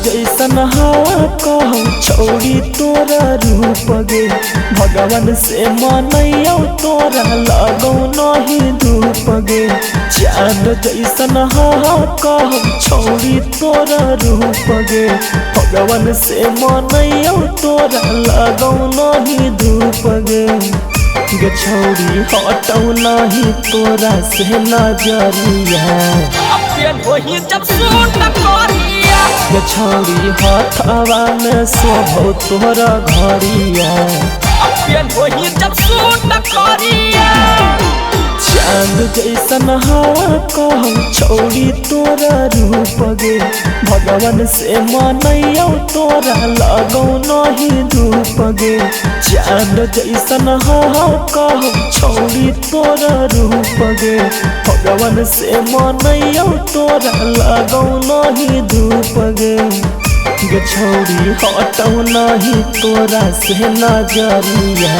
जैसन हवा कहूँ छौड़ी तोरा रूप गे भगवान से मनैयो तोरा लगौ नहीं धूप गे चाँद जैसन हवा कहूँ छौड़ी तोरा रूप गे भगवान से मनैयो तोरा लगौ नहीं धूप गे छौड़ी हटौ नहीं तोरा से नजरिया छौड़ी हथवा में शोभौ तोरा घड़िया चाँद जैसन हवा कहूँ छौड़ी तोरा रूप गे भगवान से मनैयो तोरा लगौ नहीं धूप गे चाँद जैसन हवा कहूँ छौड़ी तोरा रूप गे भगवान से मनैयो तोरा लगौ नहीं धूप गे छौड़ी हटौ नहीं तोरा से नजरिया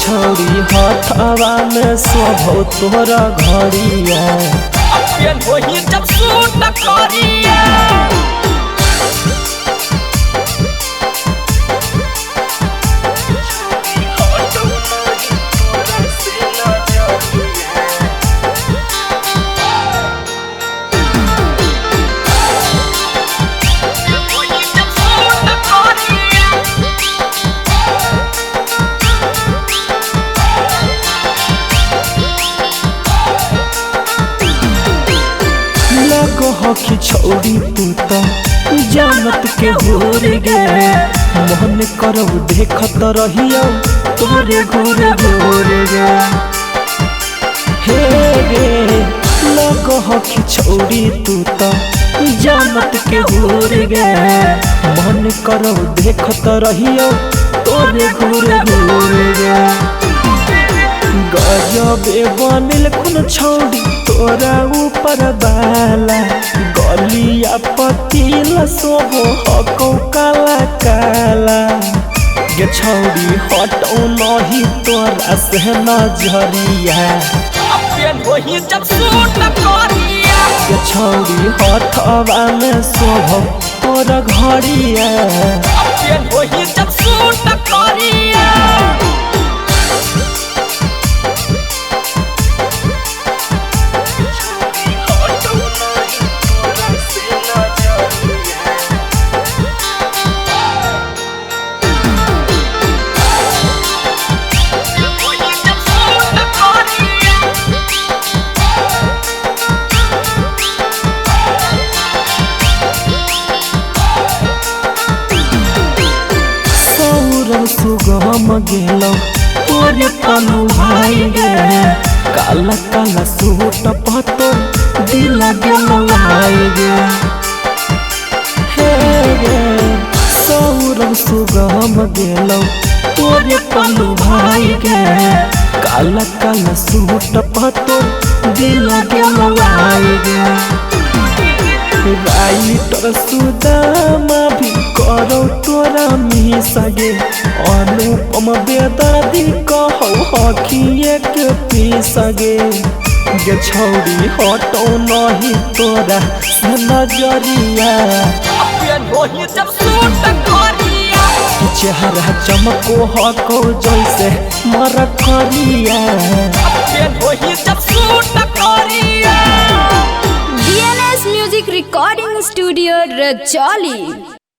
छौड़ी हथवा में शोभौ तोरा घड़िया हकी छौड़ी तू तो जानत के भूल गे मन करो देखत रहियो तोरे घोर घोर गे हे गे लगो हकी छौड़ी तू तो जानत के भूल गे मन करो देखत रहियो तोरे घोर घोर गे गजबे बनिल कुन छौड़ी तोरा ऊपर बाला गलिया पतिला शोभो हकौ काला काला गे छौड़ी हटौ नहीं तोरा से नजरिया गे छौड़ी हथवा में शोभौ तोरा घड़िया सुगम गेलो तोरे पनु भाई गे काला काला सूट पतो दिल गेलो भाई गे हे गे सौरभ सुगम गेलो तोरे पनु भाई गे काला काला सूट पतो दिल गेलो भाई गे राइटर सुदामा भी करो तोरा मिसगे अनुपम बेदादी कहौ हकिए के पीसगे गे छौड़ी हटौ नहीं तोरा से नजरिया चेहरा चमको हको जैसे मरकरिया DNS Music Recording Studio Rajoli।